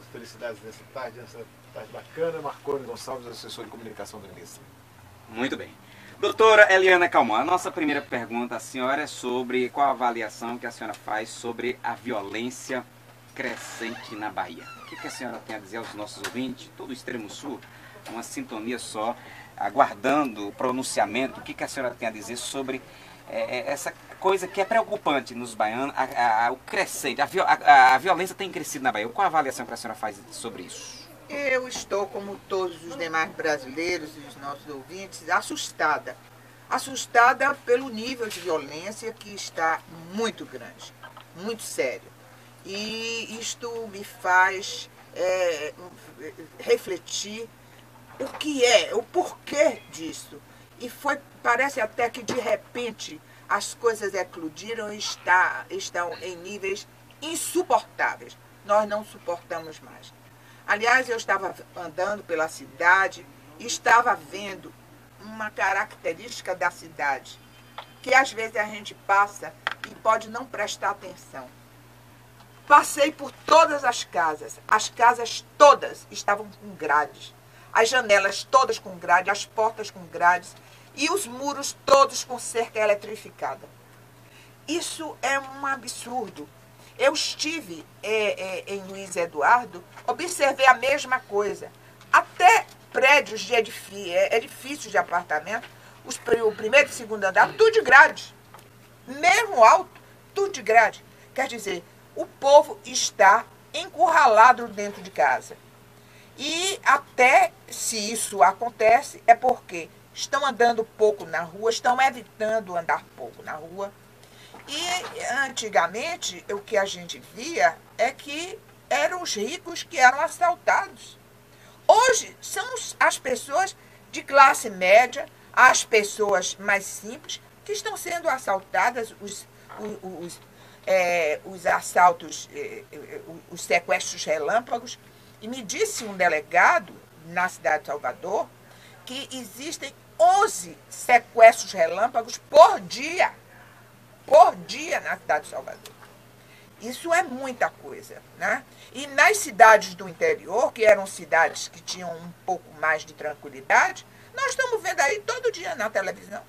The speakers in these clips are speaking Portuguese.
felicidades nessa tarde bacana. Marconi Gonçalves, assessor de comunicação do ministro. Muito bem. Doutora Eliana Calmon, a nossa primeira pergunta à senhora é sobre qual a avaliação que a senhora faz sobre a violência crescente na Bahia. O que a senhora tem a dizer aos nossos ouvintes, todo o extremo sul, uma sintonia só, aguardando o pronunciamento, o que a senhora tem a dizer sobre essa coisa que é preocupante nos baianos, o crescente, a violência tem crescido na Bahia. Qual a avaliação que a senhora faz sobre isso? Eu estou, como todos os demais brasileiros e os nossos ouvintes, assustada. Assustada pelo nível de violência que está muito grande, muito sério. E isto me faz refletir o porquê disso. E parece até que de repente as coisas eclodiram e estão em níveis insuportáveis. Nós não suportamos mais. Aliás, eu estava andando pela cidade e estava vendo uma característica da cidade, que às vezes a gente passa e pode não prestar atenção. Passei por todas as casas todas estavam com grades, as janelas todas com grade, as portas com grades e os muros todos com cerca eletrificada. Isso é um absurdo. Eu estive em Luiz Eduardo, observei a mesma coisa. Até prédios de edifícios de apartamento, o primeiro e o segundo andar, tudo de grade. Mesmo alto, tudo de grade. Quer dizer, o povo está encurralado dentro de casa. E até se isso acontece, é porque estão andando pouco na rua, estão evitando andar pouco na rua. E antigamente o que a gente via é que eram os ricos que eram assaltados. Hoje são as pessoas de classe média, as pessoas mais simples que estão sendo assaltadas, os assaltos, os sequestros relâmpagos. E me disse um delegado na cidade de Salvador que existem 11 sequestros relâmpagos por dia na cidade de Salvador. Isso é muita coisa, né? E nas cidades do interior, que eram cidades que tinham um pouco mais de tranquilidade, nós estamos vendo aí todo dia na televisão,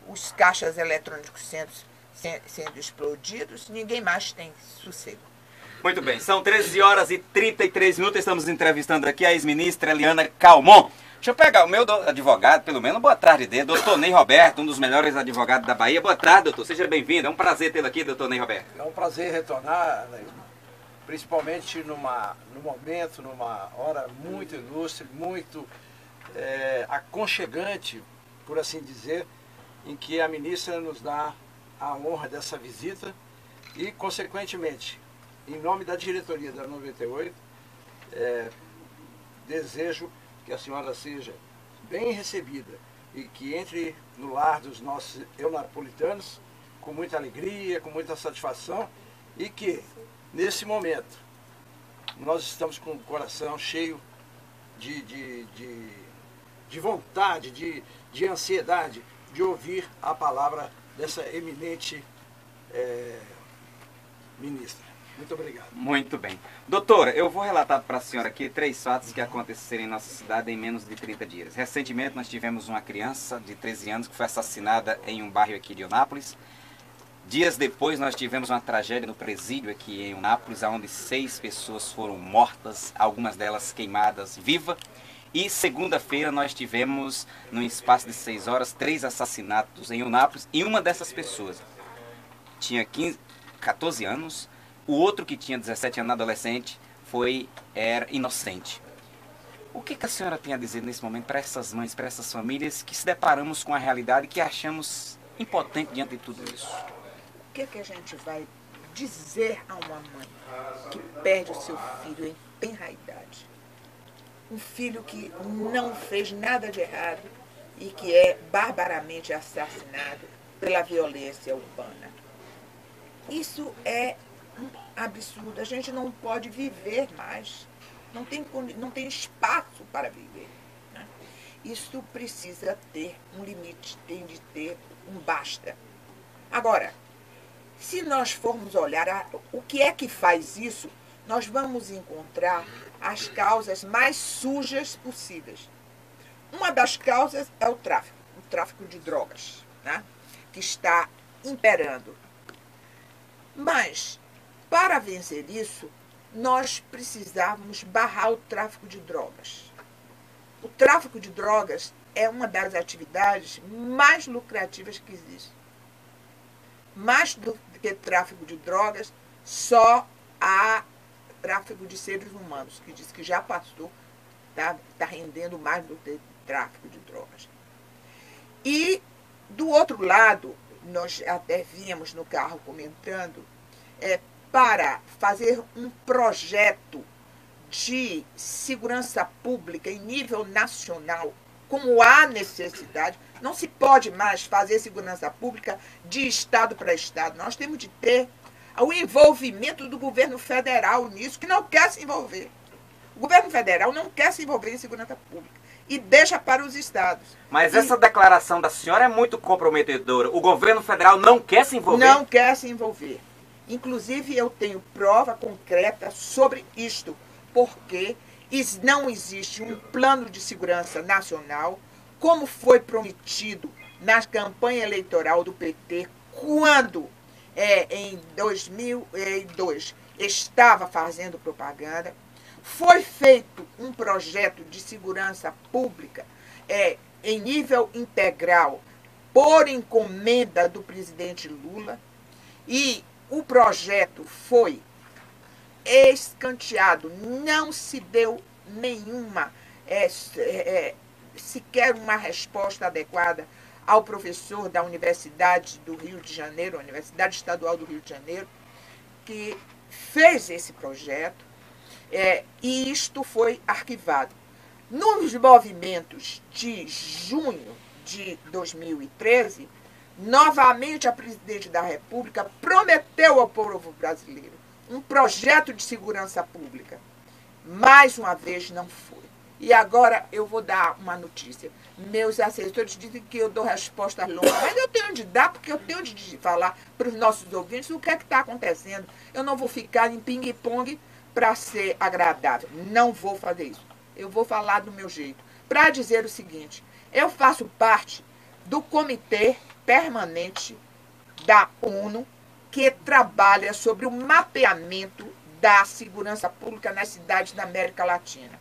os caixas eletrônicos sendo explodidos, ninguém mais tem sossego. Muito bem, são 13 horas e 33 minutos, estamos entrevistando aqui a ex-ministra Eliana Calmon. Deixa eu pegar o meu advogado, pelo menos, boa tarde dele, doutor Ney Roberto, um dos melhores advogados da Bahia. Boa tarde, doutor, seja bem-vindo, é um prazer tê-lo aqui, doutor Ney Roberto. É um prazer retornar, principalmente num momento, numa hora muito ilustre, muito aconchegante, por assim dizer, em que a ministra nos dá a honra dessa visita e, consequentemente, em nome da diretoria da 98, desejo que a senhora seja bem recebida e que entre no lar dos nossos eunapolitanos com muita alegria, com muita satisfação e que, nesse momento, nós estamos com o coração cheio de vontade, de ansiedade de ouvir a palavra dessa eminente ministra. Muito obrigado. Muito bem. Doutora, eu vou relatar para a senhora aqui 3 fatos que aconteceram em nossa cidade em menos de 30 dias. Recentemente nós tivemos uma criança de 13 anos que foi assassinada em um bairro aqui de Eunápolis. Dias depois nós tivemos uma tragédia no presídio aqui em Eunápolis, onde 6 pessoas foram mortas, algumas delas queimadas vivas. E segunda-feira nós tivemos, num espaço de 6 horas, 3 assassinatos em Eunápolis. E uma dessas pessoas tinha 14 anos. O outro, que tinha 17 anos, adolescente, era inocente. O que a senhora tem a dizer nesse momento para essas mães, para essas famílias que se deparamos com a realidade que achamos impotente diante de tudo isso? O que a gente vai dizer a uma mãe que perde o seu filho em tenra idade? Um filho que não fez nada de errado e que é barbaramente assassinado pela violência urbana. Isso é um absurdo. A gente não pode viver mais. Não tem espaço para viver, né? Isso precisa ter um limite, tem de ter um basta. Agora, se nós formos olhar o que é que faz isso, nós vamos encontrar as causas mais sujas possíveis. Uma das causas é o tráfico de drogas, né, que está imperando. Mas, para vencer isso, nós precisávamos barrar o tráfico de drogas. O tráfico de drogas é uma das atividades mais lucrativas que existe. Mais do que tráfico de drogas, só há tráfico de seres humanos, que diz que já passou, está rendendo mais do que tráfico de drogas. E, do outro lado, nós até vínhamos no carro comentando, para fazer um projeto de segurança pública em nível nacional, como há necessidade, não se pode mais fazer segurança pública de estado para estado. Nós temos de ter o envolvimento do governo federal nisso, que não quer se envolver. O governo federal não quer se envolver em segurança pública e deixa para os estados. Mas essa declaração da senhora é muito comprometedora. O governo federal não quer se envolver? Não quer se envolver. Inclusive, eu tenho prova concreta sobre isto, porque não existe um plano de segurança nacional, como foi prometido na campanha eleitoral do PT, quando, em 2002, estava fazendo propaganda. Foi feito um projeto de segurança pública em nível integral, por encomenda do presidente Lula, e o projeto foi escanteado, não se deu nenhuma, sequer uma resposta adequada ao professor da Universidade do Rio de Janeiro, Universidade Estadual do Rio de Janeiro, que fez esse projeto, e isto foi arquivado. Nos movimentos de junho de 2013, novamente a presidente da República prometeu ao povo brasileiro um projeto de segurança pública. Mais uma vez não foi. E agora eu vou dar uma notícia. Meus assessores dizem que eu dou respostas longas, mas eu tenho de dar, porque eu tenho de falar para os nossos ouvintes o que é que está acontecendo. Eu não vou ficar em ping-pong para ser agradável. Não vou fazer isso. Eu vou falar do meu jeito. Para dizer o seguinte, eu faço parte do Comitê Permanente da ONU, que trabalha sobre o mapeamento da segurança pública nas cidades da América Latina.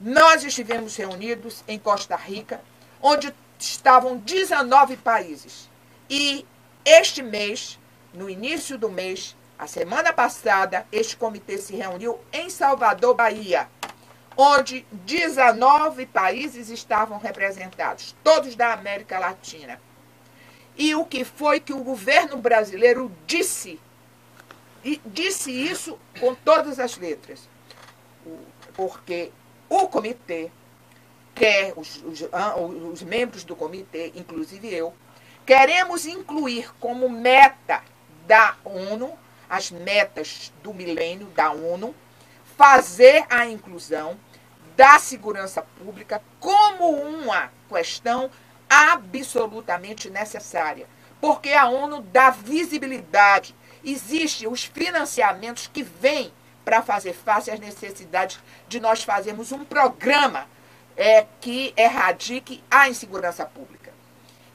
Nós estivemos reunidos em Costa Rica, onde estavam 19 países. E este mês, no início do mês, a semana passada, este comitê se reuniu em Salvador, Bahia, onde 19 países estavam representados, todos da América Latina. E o que foi que o governo brasileiro disse? E disse isso com todas as letras. Porque o comitê, os membros do comitê, inclusive eu, queremos incluir como meta da ONU, as metas do milênio da ONU, fazer a inclusão da segurança pública como uma questão absolutamente necessária, porque a ONU dá visibilidade, existem os financiamentos que vêm para fazer face às necessidades de nós fazermos um programa que erradique a insegurança pública.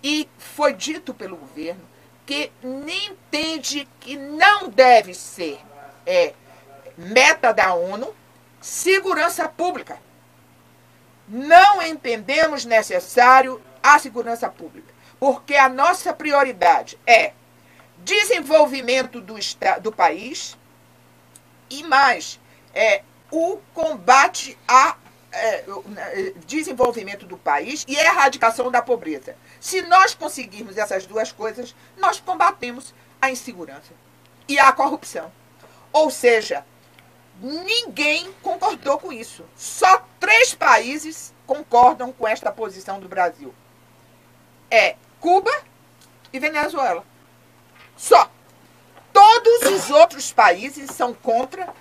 E foi dito pelo governo que entende que não deve ser meta da ONU segurança pública. Não entendemos necessário a segurança pública, porque a nossa prioridade é desenvolvimento do país e mais, o combate a desenvolvimento do país e a erradicação da pobreza. Se nós conseguirmos essas duas coisas, nós combatemos a insegurança e a corrupção. Ou seja, ninguém concordou com isso. Só 3 países concordam com esta posição do Brasil. Cuba e Venezuela. Só. Todos os outros países são contra,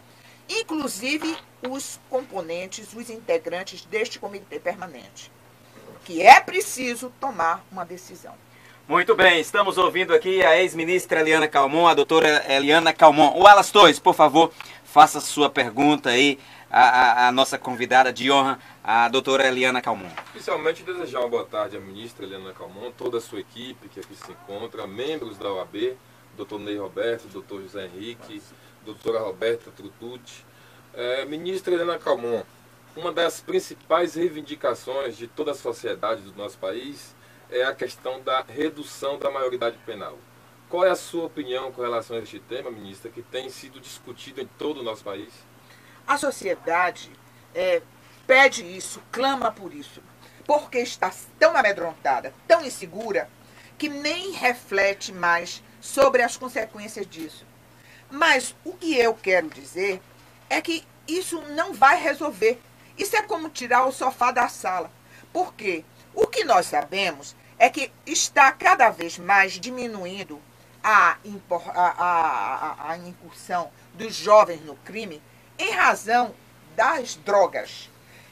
inclusive os componentes, os integrantes deste comitê permanente, que é preciso tomar uma decisão. Muito bem, estamos ouvindo aqui a ex-ministra Eliana Calmon, a doutora Eliana Calmon. O Wallace Torres, por favor, faça sua pergunta aí à nossa convidada de honra, a doutora Eliana Calmon. Inicialmente, desejar uma boa tarde à ministra Eliana Calmon, toda a sua equipe que aqui se encontra, membros da OAB, doutor Ney Roberto, doutor José Henrique, doutora Roberta Trutucci. Ministra Eliana Calmon, uma das principais reivindicações de toda a sociedade do nosso país é a questão da redução da maioridade penal. Qual é a sua opinião com relação a este tema, ministra, que tem sido discutido em todo o nosso país? A sociedade pede isso, clama por isso, porque está tão amedrontada, tão insegura, que nem reflete mais sobre as consequências disso. Mas o que eu quero dizer é que isso não vai resolver. Isso é como tirar o sofá da sala. Por quê? O que nós sabemos é que está cada vez mais diminuindo a incursão dos jovens no crime em razão das drogas.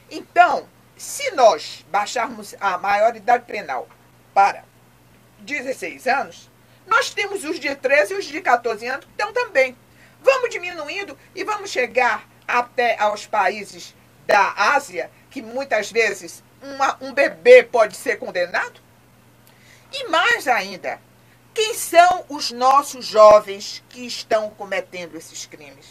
Então, se nós baixarmos a maioridade penal para 16 anos, nós temos os de 13 e os de 14 anos que estão também. Vamos diminuindo e vamos chegar até aos países da Ásia, que muitas vezes um bebê pode ser condenado. E mais ainda, quem são os nossos jovens que estão cometendo esses crimes?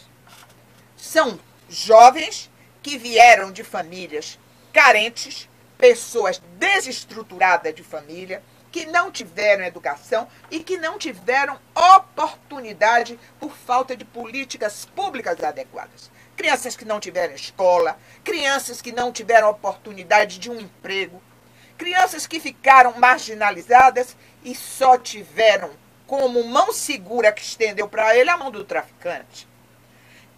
São jovens que vieram de famílias carentes, pessoas desestruturadas de família, que não tiveram educação e que não tiveram oportunidade por falta de políticas públicas adequadas. Crianças que não tiveram escola, crianças que não tiveram oportunidade de um emprego, crianças que ficaram marginalizadas e só tiveram como mão segura que estendeu para ele a mão do traficante.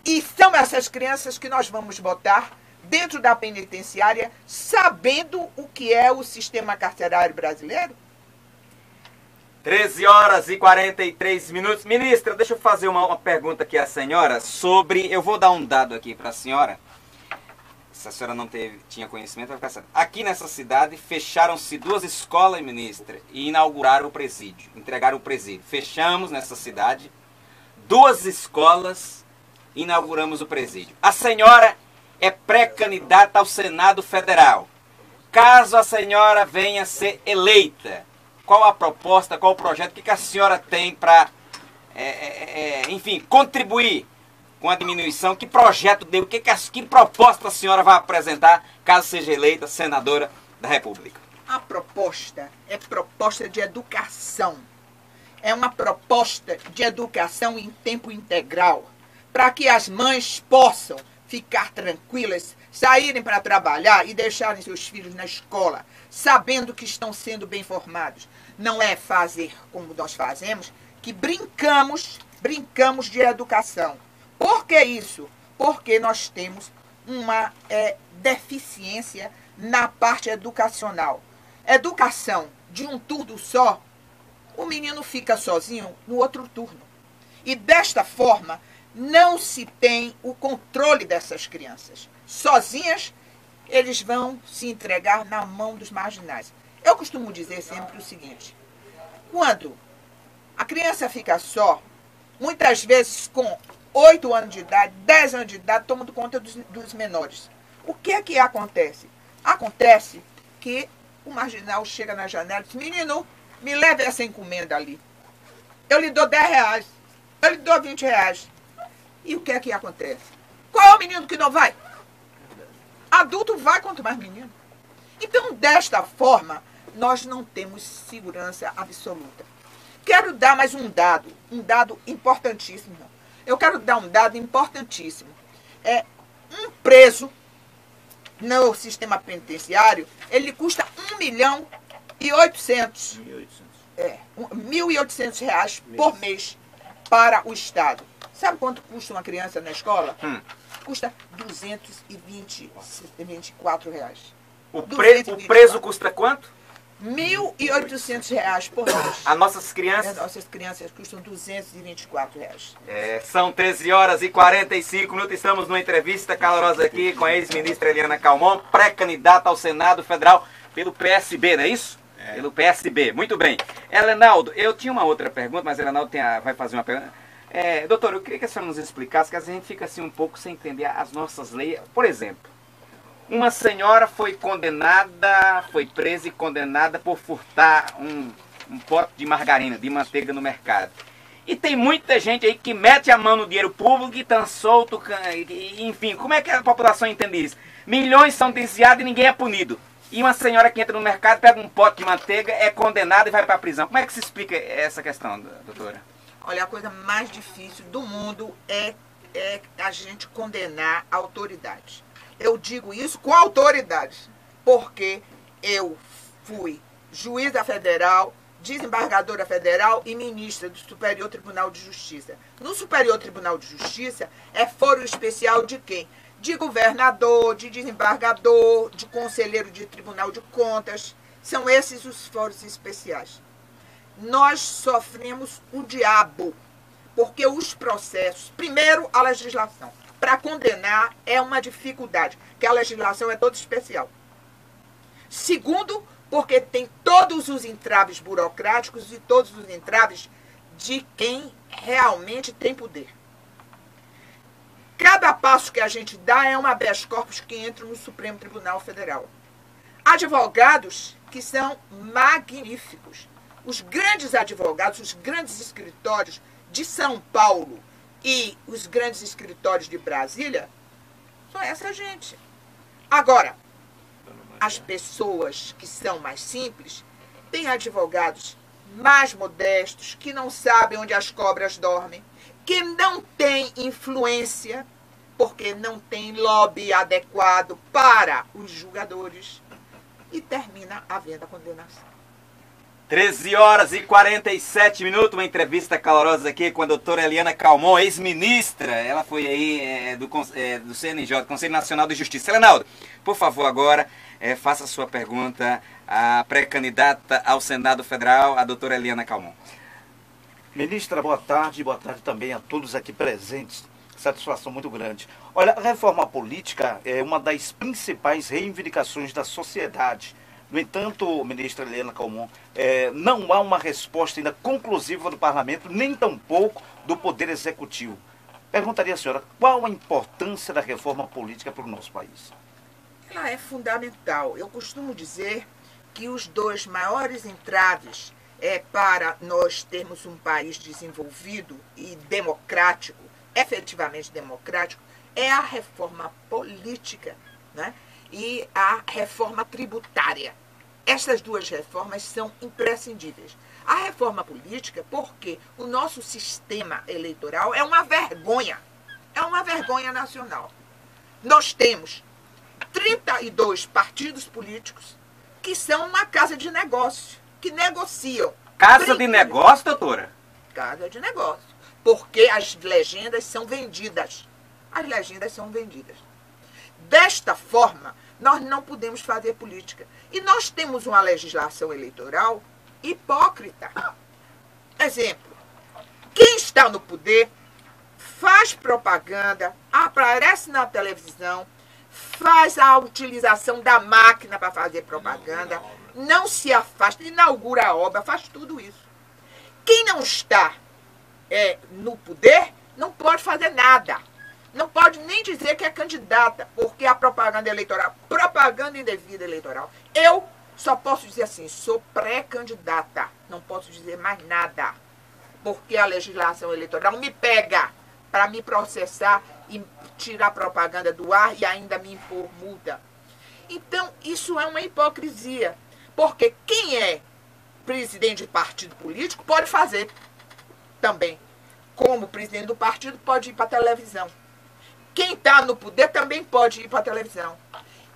E são essas crianças que nós vamos botar dentro da penitenciária, sabendo o que é o sistema carcerário brasileiro? 13 horas e 43 minutos. Ministra, deixa eu fazer uma pergunta aqui à senhora sobre... Eu vou dar um dado aqui para a senhora. Se a senhora não tinha conhecimento, vai ficar sabendo. Aqui nessa cidade, fecharam-se 2 escolas, ministra, e inauguraram o presídio. Entregaram o presídio. Fechamos nessa cidade 2 escolas, inauguramos o presídio. A senhora é pré-candidata ao Senado Federal. Caso a senhora venha a ser eleita, qual a proposta, qual o projeto, o que a senhora tem para, enfim, contribuir com a diminuição? Que projeto deu, que proposta a senhora vai apresentar caso seja eleita senadora da República? A proposta é proposta de educação. É uma proposta de educação em tempo integral, para que as mães possam ficar tranquilas, saírem para trabalhar e deixarem seus filhos na escola, sabendo que estão sendo bem formados. Não é fazer como nós fazemos, que brincamos de educação. Por que isso? Porque nós temos uma deficiência na parte educacional. Educação de um turno só, o menino fica sozinho no outro turno. E desta forma, não se tem o controle dessas crianças. Sozinhas, eles vão se entregar na mão dos marginais. Eu costumo dizer sempre o seguinte: quando a criança fica só, muitas vezes com 8 anos de idade, 10 anos de idade, tomando conta dos menores. O que é que acontece? Acontece que o marginal chega na janela e diz: menino, me leve essa encomenda ali. Eu lhe dou 10 reais. Eu lhe dou 20 reais. E o que é que acontece? Qual é o menino que não vai? Adulto vai, quanto mais menino. Então, desta forma, nós não temos segurança absoluta. Quero dar mais um dado importantíssimo. Eu quero dar um dado importantíssimo. Um preso no sistema penitenciário, ele custa 1.800.000. R$ 1.800 por mês para o Estado. Sabe quanto custa uma criança na escola? Custa R$ 224. O preso custa quanto? R$ 1.800 por mês. As nossas crianças? As nossas crianças custam R$ 224. São 13 horas e 45 minutos. Estamos numa entrevista calorosa aqui com a ex-ministra Eliana Calmon, pré-candidata ao Senado Federal pelo PSB, não é isso? Pelo PSB. Muito bem. Elenaldo, eu tinha uma outra pergunta, mas Elenaldo vai fazer uma pergunta. Doutor, eu queria que a senhora nos explicasse, que às vezes a gente fica assim um pouco sem entender as nossas leis. Por exemplo, uma senhora foi condenada, foi presa e condenada por furtar um pote de margarina, de manteiga no mercado. E tem muita gente aí que mete a mão no dinheiro público e tá solto, enfim, como é que a população entende isso? Milhões são desviados e ninguém é punido. E uma senhora que entra no mercado, pega um pote de manteiga, é condenada e vai para a prisão. Como é que se explica essa questão, doutora? Olha, a coisa mais difícil do mundo é a gente condenar a autoridade. Eu digo isso com autoridade, porque eu fui juíza federal, desembargadora federal e ministra do Superior Tribunal de Justiça. No Superior Tribunal de Justiça é foro especial de quem? De governador, de desembargador, de conselheiro de Tribunal de Contas. São esses os foros especiais. Nós sofremos o diabo, porque os processos, primeiro a legislação, para condenar é uma dificuldade, porque a legislação é toda especial. Segundo, porque tem todos os entraves burocráticos e todos os entraves de quem realmente tem poder. Cada passo que a gente dá é uma habeas corpus que entra no Supremo Tribunal Federal. Advogados que são magníficos. Os grandes advogados, os grandes escritórios de São Paulo e os grandes escritórios de Brasília são essa gente. Agora, as pessoas que são mais simples têm advogados mais modestos, que não sabem onde as cobras dormem, que não têm influência, porque não tem lobby adequado para os julgadores, e termina havendo a condenação. 13h47, uma entrevista calorosa aqui com a doutora Eliana Calmon, ex-ministra. Ela foi aí do CNJ, Conselho Nacional de Justiça. Elenaldo, por favor, agora faça a sua pergunta à pré-candidata ao Senado Federal, a doutora Eliana Calmon. Ministra, boa tarde também a todos aqui presentes. Satisfação muito grande. Olha, a reforma política é uma das principais reivindicações da sociedade. No entanto, ministra Eliana Calmon, não há uma resposta ainda conclusiva do Parlamento, nem tampouco do Poder Executivo. Perguntaria à senhora, qual a importância da reforma política para o nosso país? Ela é fundamental. Eu costumo dizer que os dois maiores entraves para nós termos um país desenvolvido e democrático, efetivamente democrático, é a reforma política, né? E a reforma tributária. Essas duas reformas são imprescindíveis. A reforma política, porque o nosso sistema eleitoral é uma vergonha nacional. Nós temos 32 partidos políticos que são uma casa de negócio, que negociam. Casa de negócio, doutora? Casa de negócio. Porque as legendas são vendidas. As legendas são vendidas. Desta forma, nós não podemos fazer política. E nós temos uma legislação eleitoral hipócrita. Exemplo, quem está no poder faz propaganda, aparece na televisão, faz a utilização da máquina para fazer propaganda, não se afasta, inaugura a obra, faz tudo isso. Quem não está no poder não pode fazer nada. Não pode nem dizer que é candidata, porque a propaganda eleitoral, propaganda indevida eleitoral. Eu só posso dizer assim, sou pré-candidata, não posso dizer mais nada, porque a legislação eleitoral me pega para me processar e tirar propaganda do ar e ainda me impor multa. Então, isso é uma hipocrisia, porque quem é presidente de partido político pode fazer também. Como presidente do partido pode ir para a televisão. Quem está no poder também pode ir para a televisão.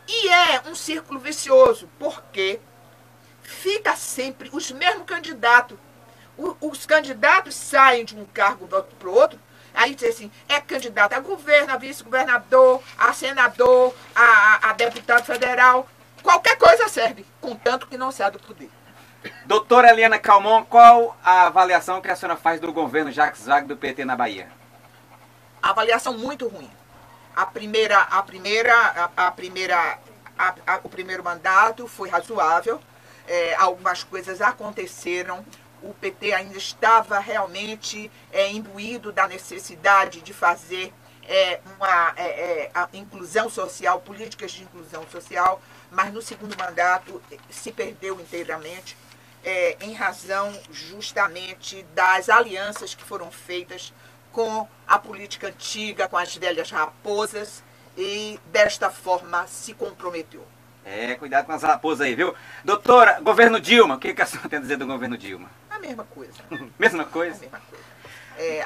E é um círculo vicioso, porque fica sempre os mesmos candidatos. Os candidatos saem de um cargo para o outro, aí diz assim, é candidato a governo, a vice-governador, a senador, a deputado federal. Qualquer coisa serve, contanto que não saia do poder. Doutora Eliana Calmon, qual a avaliação que a senhora faz do governo Jacques Wagner do PT na Bahia? Avaliação muito ruim. O primeiro mandato foi razoável, algumas coisas aconteceram, o PT ainda estava realmente imbuído da necessidade de fazer a inclusão social, políticas de inclusão social, mas no segundo mandato se perdeu inteiramente em razão justamente das alianças que foram feitas com a política antiga, com as velhas raposas, e desta forma se comprometeu. Cuidado com as raposas aí, viu? Doutora, governo Dilma, o que a senhora tem a dizer do governo Dilma? A mesma coisa. Mesma coisa? A mesma coisa.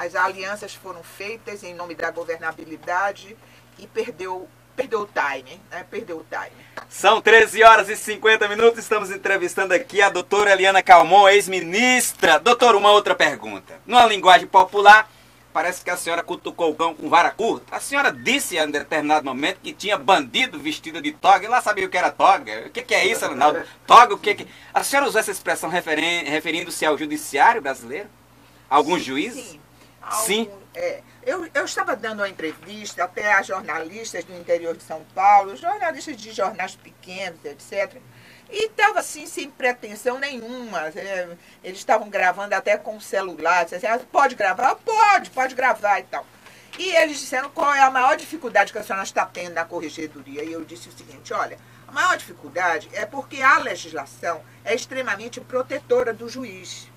As alianças foram feitas em nome da governabilidade e perdeu o time, né? Perdeu o time. São 13 horas e 50 minutos, estamos entrevistando aqui a doutora Eliana Calmon, ex-ministra. Doutora, uma outra pergunta. Numa linguagem popular, parece que a senhora cutucou o cão com vara curta. A senhora disse em determinado momento que tinha bandido vestido de toga, e lá sabia o que era toga. O que é isso, Ronaldo? Toga, o que... A senhora usou essa expressão referindo-se ao judiciário brasileiro? Alguns juízes? Sim. Sim. Eu estava dando uma entrevista até a jornalistas do interior de São Paulo, jornalistas de jornais pequenos, etc. E estava assim, sem pretensão nenhuma. Eles estavam gravando até com celular. Disseram, pode gravar? Pode gravar e tal. E eles disseram qual é a maior dificuldade que a senhora está tendo na corregedoria. E eu disse o seguinte, olha, a maior dificuldade é porque a legislação é extremamente protetora do juiz.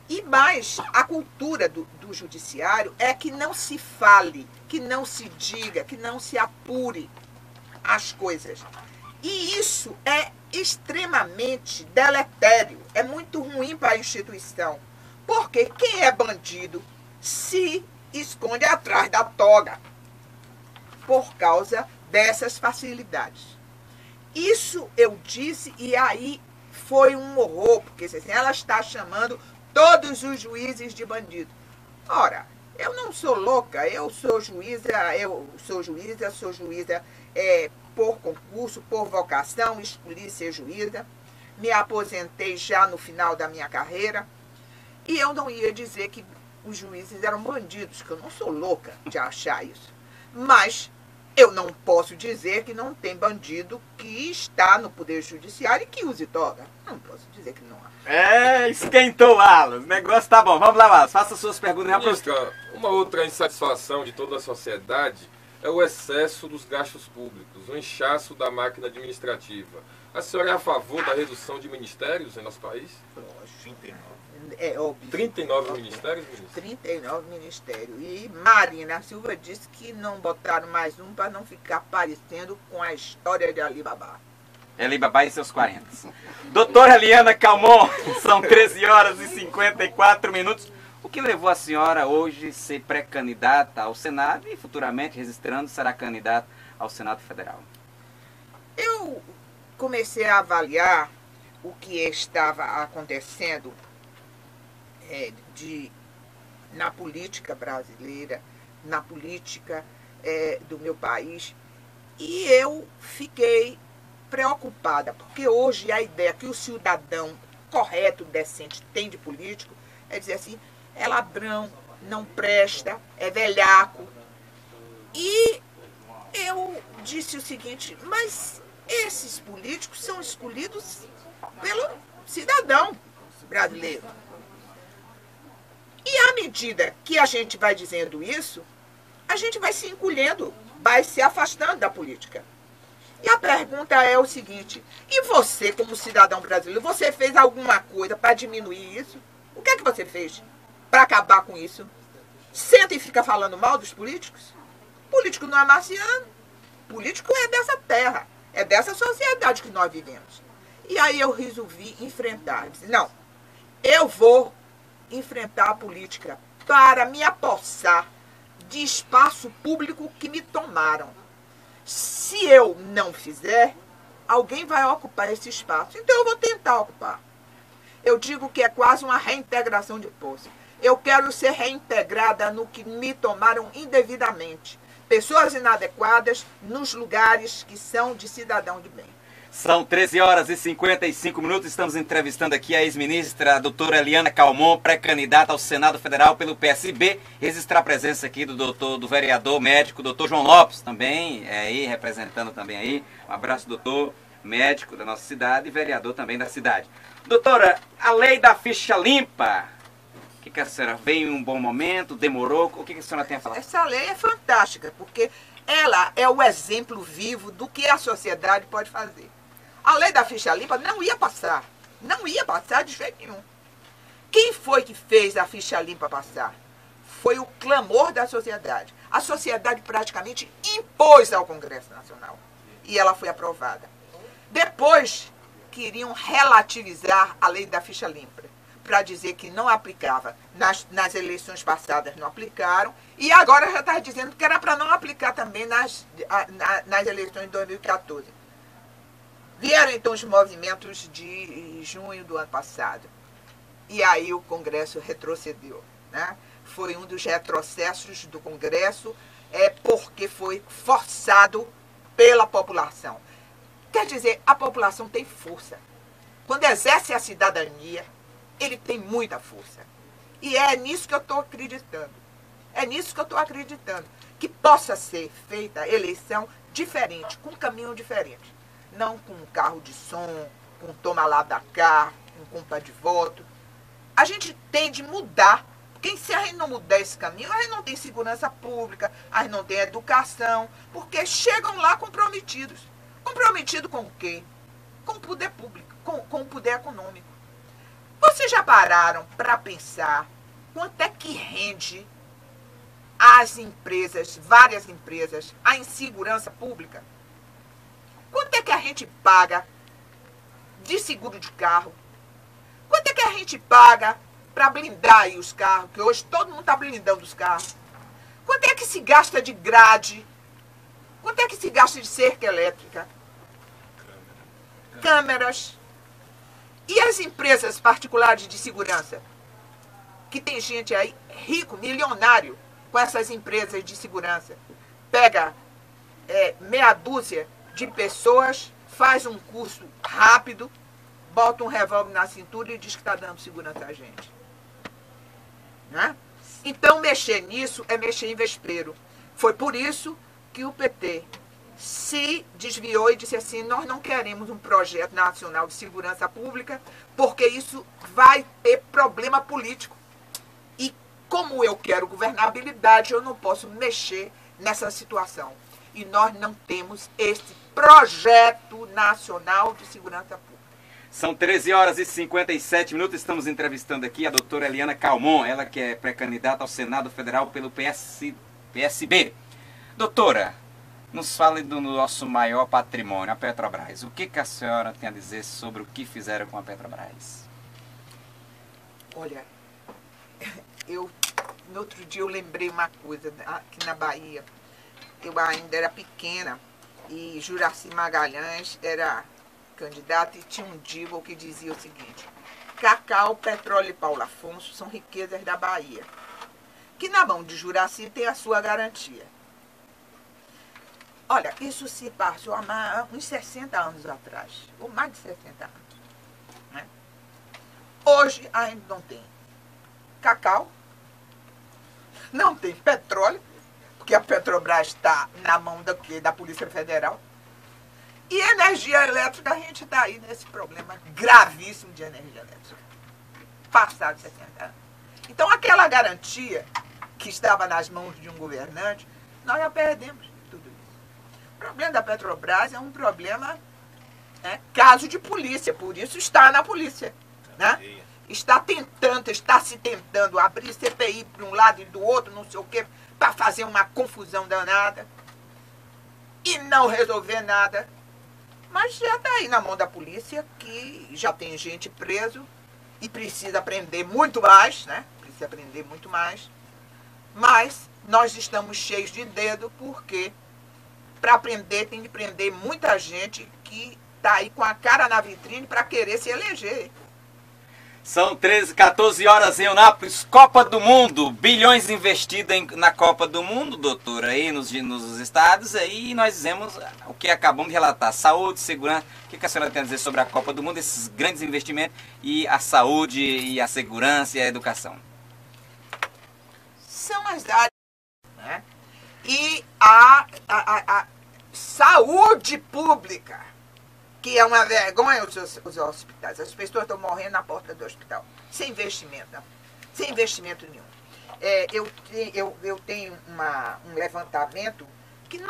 E mais, a cultura do judiciário é que não se fale, que não se diga, que não se apure as coisas. E isso é extremamente deletério, é muito ruim para a instituição. Porque quem é bandido se esconde atrás da toga por causa dessas facilidades. Isso eu disse e aí foi um horror, porque assim, ela está chamando todos os juízes de bandido. Ora, eu não sou louca, eu sou juíza por concurso, por vocação, escolhi ser juíza, me aposentei já no final da minha carreira, e eu não ia dizer que os juízes eram bandidos, que eu não sou louca de achar isso. Mas eu não posso dizer que não tem bandido que está no Poder Judiciário e que use toga. Não posso dizer que não há. Esquentou, Alas. O negócio tá bom. Vamos lá, Alas. Faça suas perguntas. Ministra, uma outra insatisfação de toda a sociedade é o excesso dos gastos públicos, o inchaço da máquina administrativa. A senhora é a favor da redução de ministérios em nosso país? Lógico. É óbvio. 39 ministérios, ministra? 39 ministérios. E Marina Silva disse que não botaram mais um para não ficar parecendo com a história de Alibaba. Alibaba e seus 40. Doutora Eliana Calmon, são 13 horas e 54 minutos. O que levou a senhora hoje a ser pré-candidata ao Senado e futuramente, registrando, será candidata ao Senado Federal? Eu comecei a avaliar o que estava acontecendo na política brasileira, na política do meu país, e eu fiquei preocupada, porque hoje a ideia que o cidadão correto, decente tem de político é dizer assim, é ladrão, não presta, é velhaco. E eu disse o seguinte, mas esses políticos são escolhidos pelo cidadão brasileiro. E à medida que a gente vai dizendo isso, a gente vai se encolhendo, vai se afastando da política. E a pergunta é o seguinte, e você, como cidadão brasileiro, você fez alguma coisa para diminuir isso? O que é que você fez para acabar com isso? Senta e fica falando mal dos políticos? Político não é marciano. Político é dessa terra, é dessa sociedade que nós vivemos. E aí eu resolvi enfrentar. Disse, não, eu vou enfrentar a política para me apossar de espaço público que me tomaram. Se eu não fizer, alguém vai ocupar esse espaço. Então eu vou tentar ocupar. Eu digo que é quase uma reintegração de posse. Eu quero ser reintegrada no que me tomaram indevidamente. Pessoas inadequadas nos lugares que são de cidadão de bem. São 13 horas e 55 minutos, estamos entrevistando aqui a ex-ministra, a doutora Eliana Calmon, pré-candidata ao Senado Federal pelo PSB. Registrar a presença aqui do vereador médico, doutor João Lopes, também, aí representando também aí. Um abraço, doutor médico da nossa cidade e vereador também da cidade. Doutora, a lei da ficha limpa, o que a senhora veio em um bom momento, demorou? O que a senhora tem a falar? Essa lei é fantástica, porque ela é o exemplo vivo do que a sociedade pode fazer. A lei da ficha limpa não ia passar. Não ia passar de jeito nenhum. Quem foi que fez a ficha limpa passar? Foi o clamor da sociedade. A sociedade praticamente impôs ao Congresso Nacional. E ela foi aprovada. Depois, queriam relativizar a lei da ficha limpa, para dizer que não aplicava. Nas eleições passadas não aplicaram, e agora já está dizendo que era para não aplicar também nas eleições de 2014. Vieram então os movimentos de junho do ano passado. E aí o Congresso retrocedeu, né? Foi um dos retrocessos do Congresso, porque foi forçado pela população. Quer dizer, a população tem força. Quando exerce a cidadania, ele tem muita força. E é nisso que eu estou acreditando. É nisso que eu estou acreditando. Que possa ser feita eleição diferente, com um caminho diferente. Não com um carro de som, com toma lá da cá, com compra de voto. A gente tem de mudar. Porque se a gente não mudar esse caminho, a gente não tem segurança pública, a gente não tem educação, porque chegam lá comprometidos. Comprometido com o quê? Com o poder público, com o poder econômico. Vocês já pararam para pensar quanto é que rende as empresas, várias empresas, a insegurança pública? Quanto é que a gente paga de seguro de carro? Quanto é que a gente paga para blindar aí os carros? Que hoje todo mundo está blindando os carros. Quanto é que se gasta de grade? Quanto é que se gasta de cerca elétrica? Câmeras. E as empresas particulares de segurança? Que tem gente aí rico, milionário, com essas empresas de segurança. Pega meia dúzia de pessoas, faz um curso rápido, bota um revólver na cintura e diz que está dando segurança a gente. Né? Então, mexer nisso é mexer em vespeiro. Foi por isso que o PT se desviou e disse assim: nós não queremos um projeto nacional de segurança pública, porque isso vai ter problema político. E como eu quero governabilidade, eu não posso mexer nessa situação. E nós não temos esse projeto nacional de segurança pública. São 13 horas e 57 minutos, estamos entrevistando aqui a doutora Eliana Calmon, ela que é pré-candidata ao Senado Federal pelo PSB. Doutora, nos fale do nosso maior patrimônio, a Petrobras. O que a senhora tem a dizer sobre o que fizeram com a Petrobras? Olha, no outro dia eu lembrei uma coisa, aqui na Bahia, eu ainda era pequena e Juraci Magalhães era candidato e tinha um digo que dizia o seguinte: Cacau, Petróleo e Paulo Afonso são riquezas da Bahia, que na mão de Juraci tem a sua garantia. Olha, isso se passou há uns 60 anos atrás, ou mais de 60 anos. Né? Hoje a gente não tem cacau, não tem petróleo, porque a Petrobras está na mão da Polícia Federal. E energia elétrica, a gente está aí nesse problema gravíssimo de energia elétrica. Passados 60 anos. Então, aquela garantia que estava nas mãos de um governante, nós já perdemos tudo isso. O problema da Petrobras é um problema, caso de polícia, por isso está na polícia. Né? Está se tentando abrir CPI para um lado e do outro, não sei o quê, para fazer uma confusão danada e não resolver nada. Mas já está aí na mão da polícia, que já tem gente preso e precisa aprender muito mais, né? Precisa aprender muito mais. Mas nós estamos cheios de dedo, porque para aprender tem que prender muita gente que está aí com a cara na vitrine para querer se eleger. São 14 horas em Eunápolis, Copa do Mundo, bilhões investidos na Copa do Mundo, doutora, aí nos estados, aí nós dizemos o que acabamos de relatar, saúde, segurança. O que a senhora tem a dizer sobre a Copa do Mundo, esses grandes investimentos e a saúde, e a segurança e a educação? São as áreas, né? E a saúde pública que é uma vergonha os hospitais. As pessoas estão morrendo na porta do hospital, sem investimento, não. Sem investimento nenhum. Eu tenho um levantamento que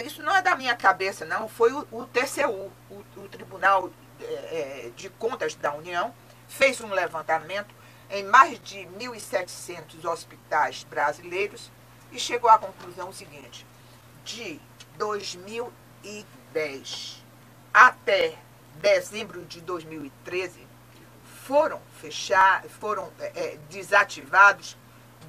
isso não é da minha cabeça, não. Foi o TCU, o Tribunal de Contas da União, fez um levantamento em mais de 1.700 hospitais brasileiros e chegou à conclusão seguinte: de 2010 até dezembro de 2013, foram desativados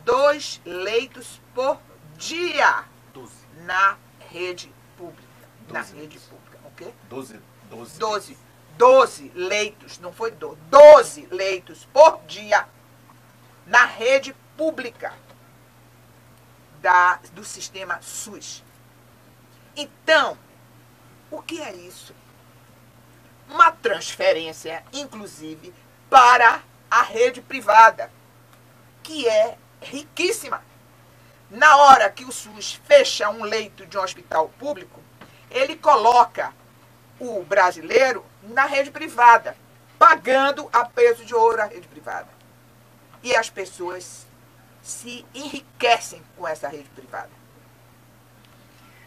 2 leitos por dia 12. na rede pública. 12 Na rede pública, ok? 12 leitos, não foi 12, 12 leitos por dia na rede pública do sistema SUS. Então, o que é isso? Uma transferência, inclusive, para a rede privada, que é riquíssima. Na hora que o SUS fecha um leito de um hospital público, ele coloca o brasileiro na rede privada, pagando a peso de ouro a rede privada. E as pessoas se enriquecem com essa rede privada.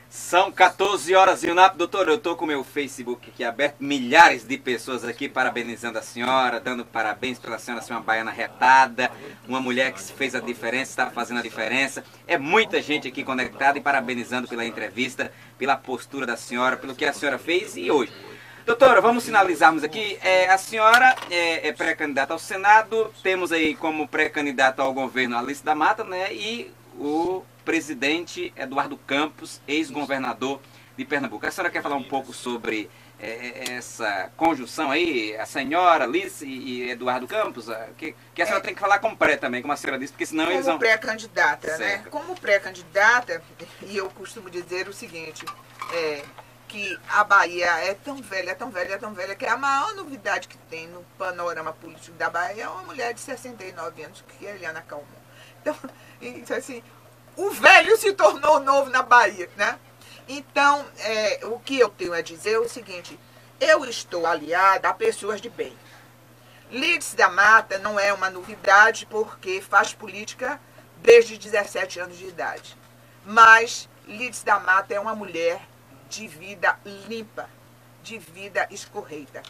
São 14 horas e o NAP, doutor, eu estou com o meu Facebook aqui aberto, milhares de pessoas aqui parabenizando a senhora, dando parabéns pela senhora ser uma baiana retada, uma mulher que fez a diferença, está fazendo a diferença. É muita gente aqui conectada e parabenizando pela entrevista, pela postura da senhora, pelo que a senhora fez e hoje. Doutora, vamos finalizarmos aqui. A senhora é pré-candidata ao Senado, temos aí como pré-candidata ao governo Alice da Mata, né, e o presidente Eduardo Campos, ex-governador de Pernambuco. A senhora quer falar um pouco sobre essa conjunção aí, a senhora Alice e Eduardo Campos? Que a senhora tem que falar com pré também, como a senhora disse, porque senão eles vão... Como pré-candidata, né? Certo. Como pré-candidata, e eu costumo dizer o seguinte, que a Bahia é tão velha, que a maior novidade que tem no panorama político da Bahia é uma mulher de 69 anos, que é Eliana Calmon. Então, assim, o velho se tornou novo na Bahia, né? Então, o que eu tenho a dizer é o seguinte: eu estou aliada a pessoas de bem. Lides da Mata não é uma novidade, porque faz política desde 17 anos de idade. Mas Lides da Mata é uma mulher de vida limpa, de vida escorreita.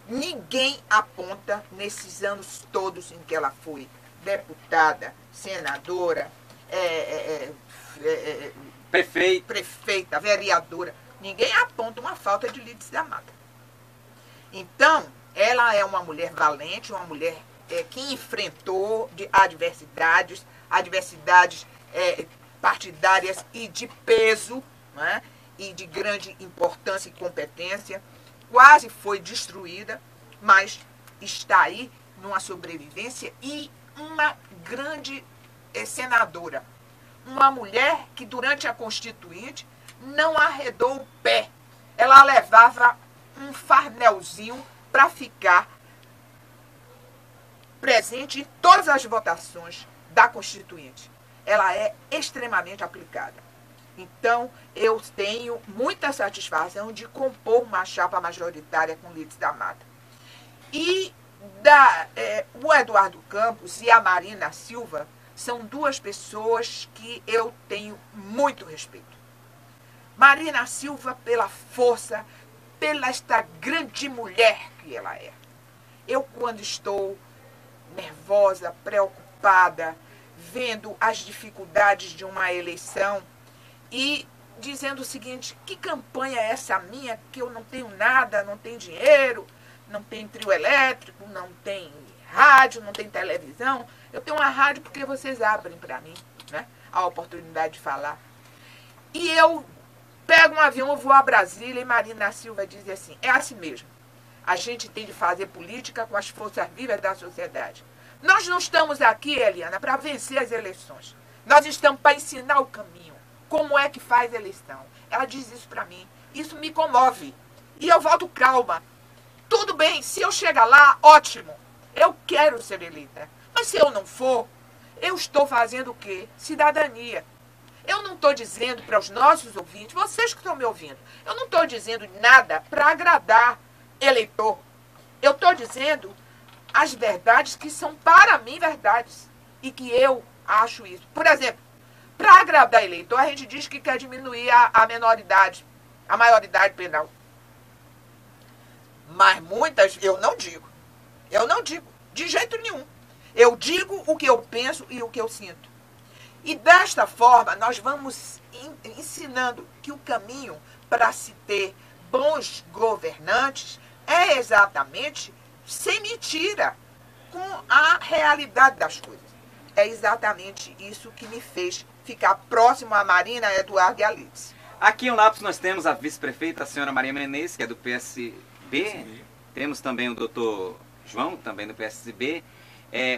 Ninguém aponta nesses anos todos em que ela foi deputada, senadora, prefeita, vereadora. Ninguém aponta uma falta de Lides da Mata. Então, ela é uma mulher valente, uma mulher que enfrentou adversidades partidárias e de peso, né, e de grande importância e competência. Quase foi destruída, mas está aí numa sobrevivência, e uma grande senadora. Uma mulher que durante a Constituinte não arredou o pé. Ela levava um farnelzinho para ficar presente em todas as votações da Constituinte. Ela é extremamente aplicada. Então, eu tenho muita satisfação de compor uma chapa majoritária com Lides da Mata. E o Eduardo Campos e a Marina Silva são duas pessoas que eu tenho muito respeito. Marina Silva pela força, pela esta grande mulher que ela é. Eu, quando estou nervosa, preocupada, vendo as dificuldades de uma eleição e dizendo o seguinte: que campanha é essa minha, que eu não tenho nada, não tenho dinheiro, não tem trio elétrico, não tem rádio, não tem televisão. Eu tenho uma rádio porque vocês abrem para mim, né, a oportunidade de falar. E eu pego um avião, eu vou a Brasília, e Marina Silva diz assim: é assim mesmo. A gente tem de fazer política com as forças vivas da sociedade. Nós não estamos aqui, Eliana, para vencer as eleições. Nós estamos para ensinar o caminho. Como é que faz eleição? Ela diz isso para mim. Isso me comove. E eu volto calma. Tudo bem, se eu chegar lá, ótimo. Eu quero ser eleita. Mas se eu não for, eu estou fazendo o quê? Cidadania. Eu não estou dizendo para os nossos ouvintes, vocês que estão me ouvindo, eu não estou dizendo nada para agradar eleitor. Eu estou dizendo as verdades que são para mim verdades e que eu acho isso. Por exemplo, para agradar eleitor, a gente diz que quer diminuir a menoridade, a maioridade penal. Mas muitas, eu não digo, de jeito nenhum. Eu digo o que eu penso e o que eu sinto. E desta forma, nós vamos ensinando que o caminho para se ter bons governantes é exatamente sem mentira, com a realidade das coisas. É exatamente isso que me fez ficar próximo a Marina, Eduardo e Alice. Aqui em Unápolis nós temos a vice-prefeita, a senhora Maria Menezes, que é do PSB. Temos também o doutor João, também do PSB.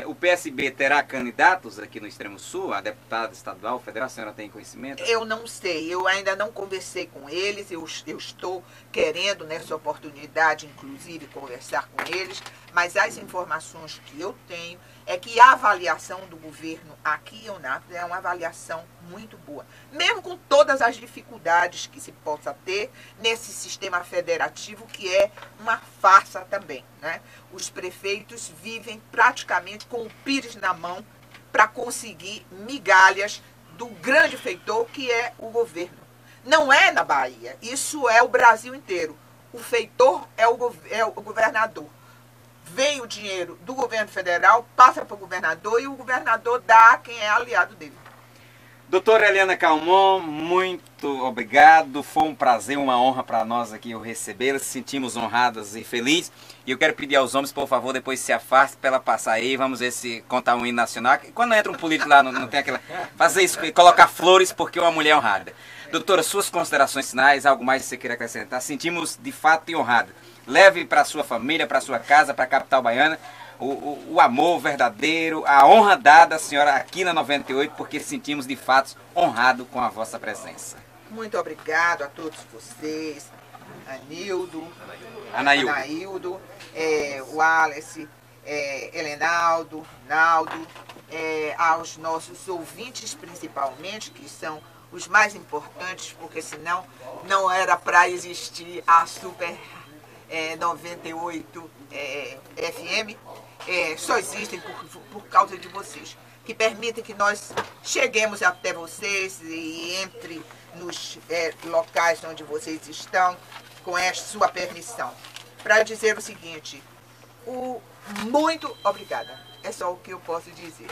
O PSB terá candidatos aqui no Extremo Sul, a deputada estadual, federal, a senhora tem conhecimento? Eu não sei, eu ainda não conversei com eles, eu estou querendo nessa oportunidade, inclusive, conversar com eles, mas as informações que eu tenho é que a avaliação do governo aqui em Unápolis é uma avaliação muito boa, mesmo com todas as dificuldades que se possa ter nesse sistema federativo, que é uma farsa também, né? Os prefeitos vivem praticamente com o pires na mão para conseguir migalhas do grande feitor que é o governo. Não é na Bahia, isso é o Brasil inteiro. O feitor é o governador. Vem o dinheiro do governo federal, passa para o governador e o governador dá a quem é aliado dele. Doutora Eliana Calmon, muito obrigado. Foi um prazer, uma honra para nós aqui o recebê-la. Sentimos honradas e felizes. E eu quero pedir aos homens, por favor, depois se afaste para ela passar aí. Vamos ver se contar um hino nacional. Quando entra um político lá, não tem aquela... Fazer isso, colocar flores porque uma mulher é honrada. Doutora, suas considerações finais, algo mais que você queira acrescentar? Sentimos de fato honrado. Leve para a sua família, para a sua casa, para a capital baiana, o amor verdadeiro, a honra dada à senhora aqui na 98, porque sentimos de fato honrado com a vossa presença. Muito obrigado a todos vocês, Anaildo, o Wallace, Helenaldo, Naldo, aos nossos ouvintes principalmente, que são os mais importantes, porque senão não era para existir a Super 98 FM, só existem por causa de vocês, que permitem que nós cheguemos até vocês e entre nos locais onde vocês estão, com esta sua permissão, para dizer o seguinte: muito obrigada. É só o que eu posso dizer.